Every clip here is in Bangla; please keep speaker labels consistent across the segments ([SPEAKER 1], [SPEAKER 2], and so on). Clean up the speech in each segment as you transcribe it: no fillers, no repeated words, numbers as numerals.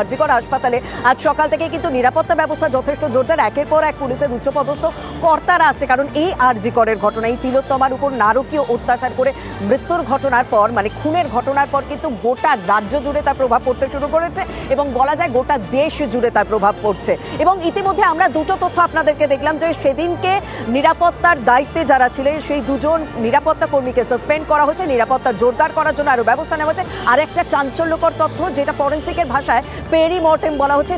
[SPEAKER 1] আরজিকর হাসপাতালে আজ সকাল থেকে কিন্তু নিরাপত্তা ব্যবস্থা যথেষ্ট জোরদার। একের পর এক পুলিশের উচ্চপদস্থ কর্তারা আসছে, কারণ এই আরজিকরের ঘটনা, এই তিলোত্তমার উপর নারকীয় অত্যাচার করে মৃত্যুর ঘটনার পর, মানে খুনের ঘটনার পর কিন্তু গোটা রাজ্য জুড়ে তার প্রভাব পড়তে শুরু করেছে এবং বলা যায় গোটা দেশ জুড়ে তার প্রভাব পড়ছে। এবং ইতিমধ্যে আমরা দুটো তথ্য আপনাদেরকে দেখলাম যে সেদিনকে নিরাপত্তার দায়িত্বে যারা ছিলেন সেই দুজন নিরাপত্তা কর্মীকে সাসপেন্ড করা হয়েছে, নিরাপত্তা জোরদার করার জন্য আরো ব্যবস্থা নেওয়া হয়েছে। আর একটা চাঞ্চল্যকর তথ্য, যেটা ফরেন্সিকের ভাষায় পেরিমর্টেম বলা হচ্ছে,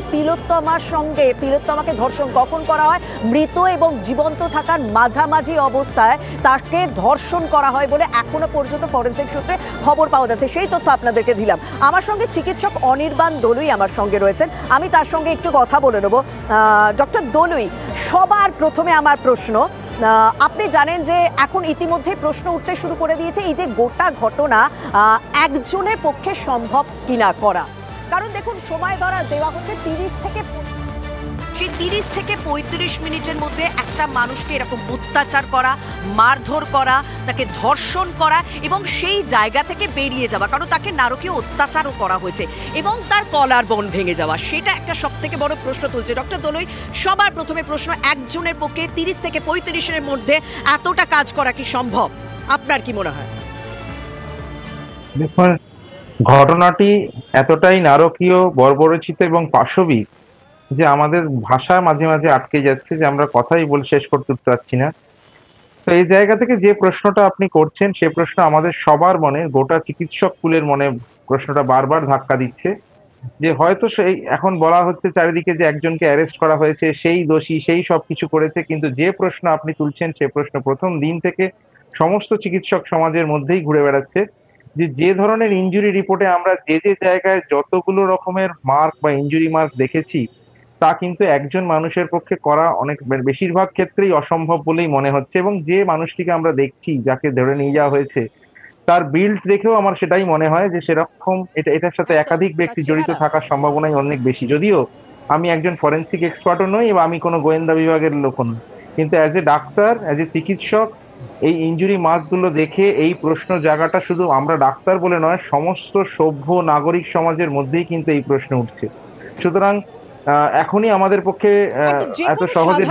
[SPEAKER 1] তিলোত্তমাকে ধর্ষণ কখন করা হয়, মৃত এবং জীবন্ত থাকার মাঝামাঝি অবস্থায় তাকে ধর্ষণ করা হয় বলে এখনো পর্যন্ত ফরেন্সিক সূত্রে খবর পাওয়া যাচ্ছে। সেই তথ্য আপনাদেরকে দিলাম। আমার সঙ্গে চিকিৎসক অনির্বাণ দলুই আমার সঙ্গে রয়েছেন, আমি তার সঙ্গে একটু কথা বলে নেব। ডক্টর দলুই, সবার প্রথমে আমার প্রশ্ন, আপনি জানেন যে এখন ইতিমধ্যে প্রশ্ন উঠতে শুরু করে দিয়েছে এই যে গোটা ঘটনা একজনের পক্ষে সম্ভব কিনা করা। কারণ দেখুন, সময় ধরা দেওয়া হচ্ছে 30 থেকে 35 মিনিটের মধ্যে একটা মানুষকে এরকম অত্যাচার করা, মারধর করা, তাকে ধর্ষণ করা এবং সেই জায়গা থেকে বেরিয়ে যাওয়া, কারণ তাকে নারকীয় অত্যাচারও করা হয়েছে এবং তার কলার বোন ভেঙে যাওয়া, সেটা একটা সব থেকে বড় প্রশ্ন তুলছে। ডক্টর দলুই, সবার প্রথমে প্রশ্ন, একজনের পক্ষে 30 থেকে 35-এর মধ্যে এতটা কাজ করা কি সম্ভব? আপনার কি মনে হয়?
[SPEAKER 2] দেখুন, ঘটনাটি এতটাই নারকীয়, বর্বরচিত এবং পাশবিক যে আমাদের ভাষা মাঝে মাঝে আটকে যাচ্ছে, যে আমরা কথাই বলে শেষ করতে পারছি না। তো এই জায়গা থেকে যে প্রশ্নটা আপনি করছেন, সে প্রশ্ন আমাদের সবার মনে, গোটা চিকিৎসক কুলের মনে প্রশ্নটা বারবার ধাক্কা দিচ্ছে, যে হয়তো সেই এখন বলা হচ্ছে চারিদিকে যে একজনকে অ্যারেস্ট করা হয়েছে, সেই দোষী, সেই সবকিছু করেছে, কিন্তু যে প্রশ্ন আপনি তুলছেন সে প্রশ্ন প্রথম দিন থেকে সমস্ত চিকিৎসক সমাজের মধ্যেই ঘুরে বেড়াচ্ছে, যে যে ধরনের ইনজুরি রিপোর্টে আমরা যে যে জায়গায় যতগুলো রকমের মার্ক বা ইনজুরি মার্ক দেখেছি, তা কিন্তু একজন মানুষের পক্ষে করা অনেক বেশিরভাগ ক্ষেত্রেই অসম্ভব বলেই মনে হচ্ছে। এবং যে মানুষটিকে আমরা দেখছি, যাকে ধরে নিয়ে যাওয়া হয়েছে, তার বিল্ড দেখেও আমার সেটাই মনে হয় যে সেরকম এটার সাথে একাধিক ব্যক্তি জড়িত থাকার সম্ভাবনাই অনেক বেশি। যদিও আমি একজন ফরেন্সিক এক্সপার্টও নই এবং আমি কোনো গোয়েন্দা বিভাগের লোকও নই, কিন্তু as a doctor, as a চিকিৎসক, এই ইনজুরি মার্কগুলো দেখে এই প্রশ্ন জায়গাটা শুধু আমরা ডাক্তার বলে নয়, সমস্ত সভ্য নাগরিক সমাজের মধ্যেই কিন্তু এই প্রশ্ন উঠছে। সুতরাং এখনই আমাদের পক্ষে এত সহজে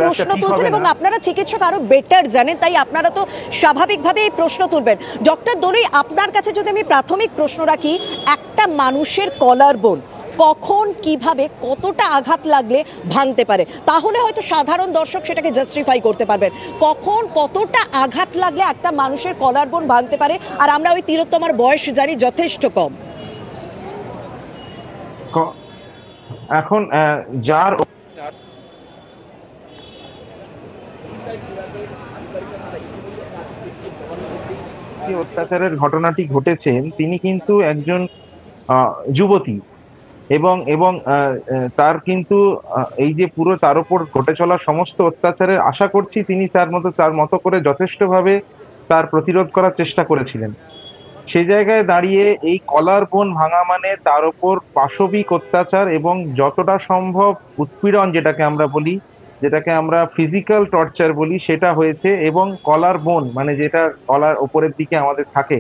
[SPEAKER 1] প্রশ্ন তুলছেন এবং আপনারা চিকিৎসক আরো বেটার জানেন, তাই আপনারা তো স্বাভাবিকভাবে এই প্রশ্ন তুলবেন। ডক্টর দলুই, আপনার কাছে যদি আমি প্রাথমিক প্রশ্ন রাখি, একটা মানুষের কলার বোন কখন, কিভাবে, কতটা আঘাত লাগলে ভাঙতে পারে, তাহলে হয়তো সাধারণ দর্শক সেটাকে জাস্টিফাই করতে পারবেন। কখন কতটা আঘাত লাগলে একটা মানুষের কলার বোন ভাঙতে পারে? আর আমরা ওই তিলোত্তমার বয়স জানি যথেষ্ট কম।
[SPEAKER 2] এখন যার অত্যাচারের ঘটনাটি ঘটেছেন, তিনি কিন্তু একজন যুবতী এবং এবং তার কিন্তু এই যে পুরো তার উপর ঘটে চলা সমস্ত অত্যাচারের, আশা করছি তিনি তার মতো করে যথেষ্টভাবে তার প্রতিরোধ করার চেষ্টা করেছিলেন। সেই জায়গায় দাঁড়িয়ে এই কলার বোন ভাঙা মানে তার উপর পাশবিক অত্যাচার এবং যতটা সম্ভব উৎপীড়ন, যেটাকে আমরা ফিজিক্যাল টর্চার বলি, সেটা হয়েছে। এবং কলার বোন মানে যেটা কলার ওপরের দিকে আমাদের থাকে,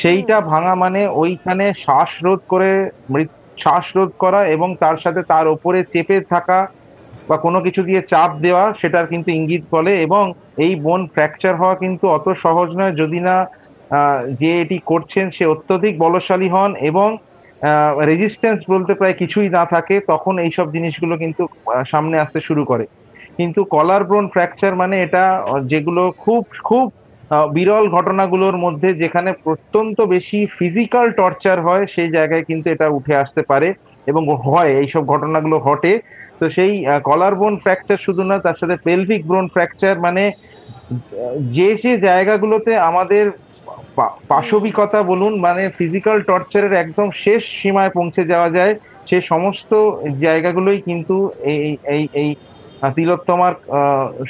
[SPEAKER 2] সেইটা ভাঙা মানে ওইখানে শ্বাসরোধ করা এবং তার সাথে তার ওপরে চেপে থাকা বা কোনো কিছু দিয়ে চাপ দেওয়া, সেটার কিন্তু ইঙ্গিত বলে। এবং এই বোন ফ্র্যাকচার হওয়া কিন্তু অত সহজ নয়, যদি না যে এটি করছেন সে অত্যধিক বলশালী হন এবং রেজিস্ট্যান্স বলতে প্রায় কিছুই না থাকে, তখন এইসব জিনিসগুলো কিন্তু সামনে আসতে শুরু করে। কিন্তু কলার বোন ফ্র্যাকচার মানে এটা, যেগুলো খুব খুব বিরল ঘটনাগুলোর মধ্যে যেখানে অত্যন্ত বেশি ফিজিক্যাল টর্চার হয়, সেই জায়গায় কিন্তু এটা উঠে আসতে পারে এবং হয়, এইসব ঘটনাগুলো ঘটে। তো সেই কলার বোন ফ্র্যাকচার শুধু না, তার সাথে পেলভিক বোন ফ্র্যাকচার, মানে যে যে জায়গাগুলোতে আমাদের পাশবিকতা বলুন, মানে ফিজিক্যাল টর্চারের একদম শেষ সীমায় পৌঁছে যাওয়া যায়, সে সমস্ত জায়গাগুলোই কিন্তু এই এই এই তিলোত্তমার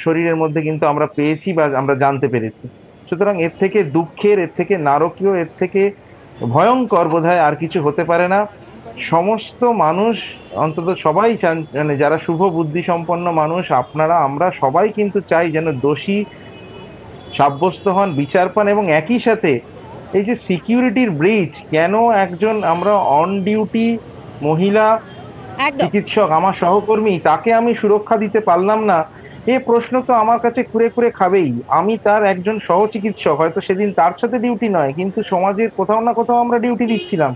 [SPEAKER 2] শরীরের মধ্যে কিন্তু আমরা পেয়েছি বা আমরা জানতে পেরেছি। সুতরাং এর থেকে দুঃখের, এর থেকে নারকীয়, এর থেকে ভয়ঙ্কর বোধহয় আর কিছু হতে পারে না। সমস্ত মানুষ, অন্তত সবাই চান, মানে যারা শুভ বুদ্ধি সম্পন্ন মানুষ, আপনারা, আমরা সবাই কিন্তু চাই যেন দোষী সাব্যস্ত হন, বিচার পান। এবং একই সাথে এই যে সিকিউরিটির ব্রিচ, কেন একজন, আমরা অন ডিউটি মহিলা
[SPEAKER 1] একদম
[SPEAKER 2] চিকিৎসক আমার সহকর্মী, তাকে আমি সুরক্ষা দিতে পারলাম না, এ প্রশ্ন তো আমার কাছে খুঁড়ে খুঁড়ে খাবেই। আমি তার একজন সহ চিকিৎসক, হয়তো সেদিন তার সাথে ডিউটি নয়, কিন্তু সমাজের কোথাও না কোথাও আমরা ডিউটি দিচ্ছিলাম।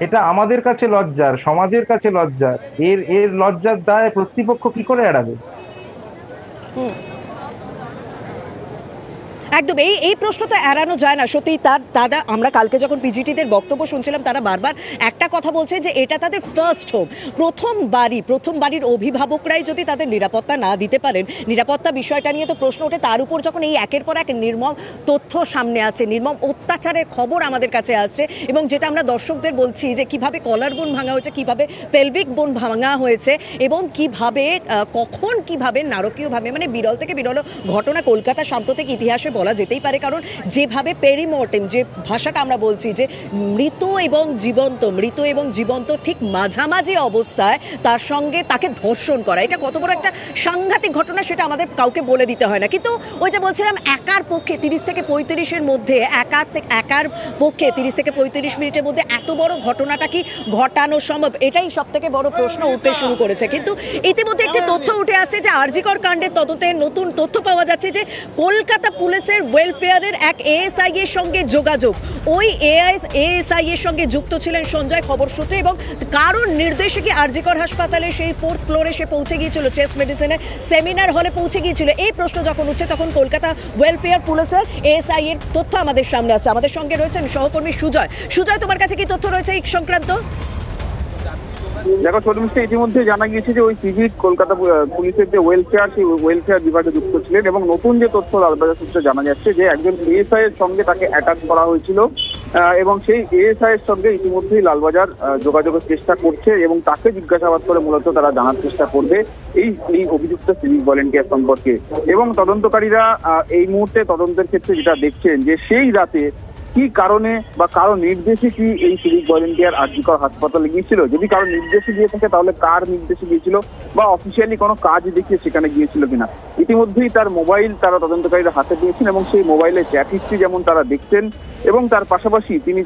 [SPEAKER 2] এটা আমাদের কাছে লজ্জার, সমাজের কাছে লজ্জার। এর এর লজ্জার দায় কর্তৃপক্ষ কি করে এড়াবে?
[SPEAKER 1] হুম একদম এই প্রশ্ন তো এড়ানো যায় না সত্যি। তারা আমরা কালকে যখন পিজিটিদের বক্তব্য শুনছিলাম, তারা বারবার একটা কথা বলছে যে এটা তাদের ফার্স্ট হোম, প্রথম বাড়ির অভিভাবকরাই যদি তাদের নিরাপত্তা না দিতে পারেন, নিরাপত্তা বিষয়টা নিয়ে তো প্রশ্ন ওঠে। তার উপর যখন এই একের পর এক নির্মম তথ্য সামনে আসছে, নির্মম অত্যাচারের খবর আমাদের কাছে আসছে, এবং যেটা আমরা দর্শকদের বলছি যে কিভাবে কলার বোন ভাঙা হয়েছে, কিভাবে পেলভিক বোন ভাঙা হয়েছে, এবং কিভাবে নারকীয়ভাবে, মানে বিরল থেকে বিরল ঘটনা কলকাতা সাম্প্রতিক ইতিহাসে বলা যেতেই পারে। কারণ যেভাবে পেরিমর্টেম, যে ভাষাটা আমরা বলছি যে মৃত এবং জীবন্ত ঠিক মাঝামাঝি অবস্থায় তার সঙ্গে তাকে ধর্ষণ করা, এটা কত বড় একটা সাংঘাতিক ঘটনা সেটা আমাদের কাউকে বলে দিতে হয় না। কিন্তু ওই যে বলছিলাম, একার পক্ষে 30 থেকে 35-এর মধ্যে একার পক্ষে 30 থেকে 35 মিনিটের মধ্যে এত বড় ঘটনাটা কি ঘটানো সম্ভব? এটাই সব থেকে বড় প্রশ্ন উঠতে শুরু করেছে। কিন্তু ইতিমধ্যে একটি তথ্য উঠে আসছে যে আরজিকর কাণ্ডের তদন্তে নতুন তথ্য পাওয়া যাচ্ছে যে কলকাতা পুলিশের ওয়েলফেয়ারের এক এএসআই এর সঙ্গে যোগাযোগ, ওই এএসআই এর সঙ্গে যুক্ত ছিলেন সঞ্জয় খবর সূত্রে, এবং কারণ নির্দেশে কি আরজিকর হাসপাতালে সেই 4th ফ্লোরে সে পৌঁছে গিয়েছিল, চেস্ট মেডিসিনের সেমিনার হলে পৌঁছে গিয়েছিল। এই প্রশ্ন যখন উঠছে তখন কলকাতা ওয়েলফেয়ার পুলিশের এএসআই এর তথ্য আমাদের সামনে আসছে। আমাদের সঙ্গে রয়েছেন সহকর্মী সুজয়, তোমার কাছে কি তথ্য রয়েছে এই সংক্রান্ত?
[SPEAKER 3] দেখো শর্মিষ্ঠা, ইতিমধ্যে জানা গিয়েছে যে ওই সিভিক কলকাতা পুলিশের যে ওয়েলফেয়ার, সেই ওয়েলফেয়ার বিভাগে যুক্ত ছিলেন, এবং নতুন যে তথ্য লালবাজার সূত্রে জানা যাচ্ছে যে একজন এএসআই এর সঙ্গে তাকে অ্যাটাচ করা হয়েছিল, এবং সেই এএসআই এর সঙ্গে ইতিমধ্যেই লালবাজার যোগাযোগের চেষ্টা করছে, এবং তাকে জিজ্ঞাসাবাদ করে মূলত তারা জানার চেষ্টা করবে এই অভিযুক্ত সিভিক ভলেন্টিয়ার সম্পর্কে। এবং তদন্তকারীরা এই মুহূর্তে তদন্তের ক্ষেত্রে যেটা দেখছেন যে সেই রাতে কি কারণে বা কারো নির্দেশে কি এই সিভিক ভলেন্টিয়ার আরজিকর হাসপাতালে গিয়েছিল, যদি কারো নির্দেশে গিয়ে থাকে তাহলে কার নির্দেশে গিয়েছিল, বা অফিসিয়ালি কোনো কাজ দেখিয়ে সেখানে গিয়েছিল কিনা। ইতিমধ্যেই তার মোবাইল তারা তদন্তকারীরা হাতে পেয়েছেন, এবং সেই মোবাইলে চ্যাট হিস্ট্রি যেমন তারা দেখছেন, এবং তার পাশাপাশি তিনি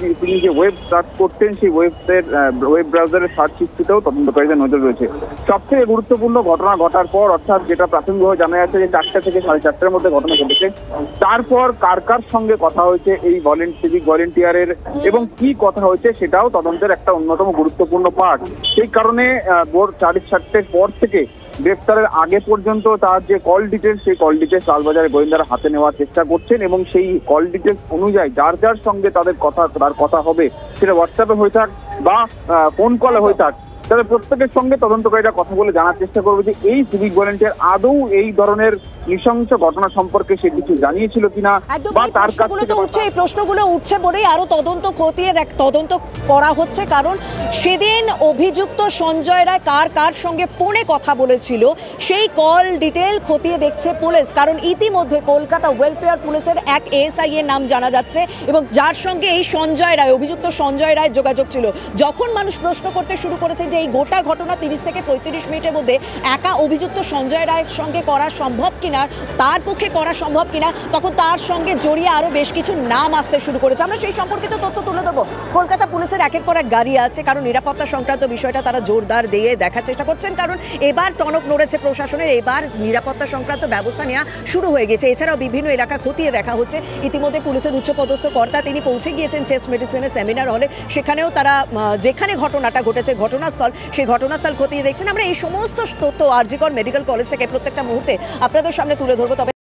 [SPEAKER 3] যে ওয়েব সার্চ করতেন সেই ওয়েব ব্রাউজারের সার্চ হিস্ট্রিতেও তদন্তকারীদের নজর রয়েছে। সবথেকে গুরুত্বপূর্ণ ঘটনা ঘটার পর, অর্থাৎ যেটা প্রাথমিকভাবে জানা যাচ্ছে যে 4টা থেকে 4:30-এর মধ্যে ঘটনা ঘটেছে, তারপর কার সঙ্গে কথা হয়েছে এই সিভিক ভলেন্টিয়ারের এবং কি কথা হয়েছে সেটাও তদন্তের একটা অন্যতম গুরুত্বপূর্ণ পার্ট। সেই কারণে ভোর 4:30-এর পর থেকে গ্রেফতারের আগে পর্যন্ত তার যে কল ডিটেলস, সেই কল ডিটেলস লালবাজারের গোয়েন্দারা হাতে নেওয়ার চেষ্টা করছেন, এবং সেই কল ডিটেলস অনুযায়ী যার সঙ্গে তার কথা হবে, সেটা হোয়াটসঅ্যাপে হয়ে থাক বা ফোন কলে হয়ে থাক, তাদের প্রত্যেকের সঙ্গে তদন্তকারীরা কথা বলে জানার চেষ্টা করবে যে এই সিভিক ভলেন্টিয়ার আদৌ এই ধরনের নৃশংস ঘটনা সম্পর্কে সে কিছু জানিয়েছিল কিনা, বা তার কাছ থেকে।
[SPEAKER 1] এই প্রশ্নগুলো উঠছে বলেই আরো তদন্ত করা হচ্ছে, কারণ সেদিন অভিযুক্ত সঞ্জয় রায় কার সঙ্গে ফোনে কথা বলেছিল সেই কল ডিটেল খতিয়ে দেখছে পুলিশ। কারণ ইতিমধ্যে কলকাতা ওয়েলফেয়ার পুলিশের এক এএসআই এর নাম জানা যাচ্ছে, এবং যার সঙ্গে এই অভিযুক্ত সঞ্জয় রায় যোগাযোগ ছিল। যখন মানুষ প্রশ্ন করতে শুরু করেছে যে এই গোটা ঘটনা 30 থেকে 35 মিনিটের মধ্যে একা অভিযুক্ত সঞ্জয় রায়ের সঙ্গে করা সম্ভব কিনা, তার পক্ষে করা সম্ভব কিনা, তখন তার সঙ্গে জড়িয়ে আরো বেশ কিছু নাম আসতে শুরু করেছে। আমরা সেই সম্পর্কিত তথ্য তুলে ধরবো। কলকাতা পুলিশের একের পর এক গাড়ি আছে, কারণ নিরাপত্তা সংক্রান্ত বিষয়টা তারা জোরদার দিয়ে দেখার চেষ্টা করছেন, কারণ এবার টনক নড়েছে প্রশাসনের, এবার নিরাপত্তা সংক্রান্ত ব্যবস্থা নেওয়া শুরু হয়ে গেছে। এছাড়াও বিভিন্ন এলাকা খতিয়ে দেখা হচ্ছে। ইতিমধ্যে পুলিশের উচ্চপদস্থ কর্তা তিনি পৌঁছে গিয়েছেন চেস্ট মেডিসিনের সেমিনার হলে, সেখানেও তারা যেখানে ঘটনাটা ঘটেছে ঘটনাস্থল, সেই ঘটনাস্থল খতিয়ে দেখছেন। আমরা এই সমস্ত তথ্য আরজিকর মেডিকেল কলেজ থেকে প্রত্যেকটা মুহূর্তে আপনাদের সামনে তুলে ধরবো। তবে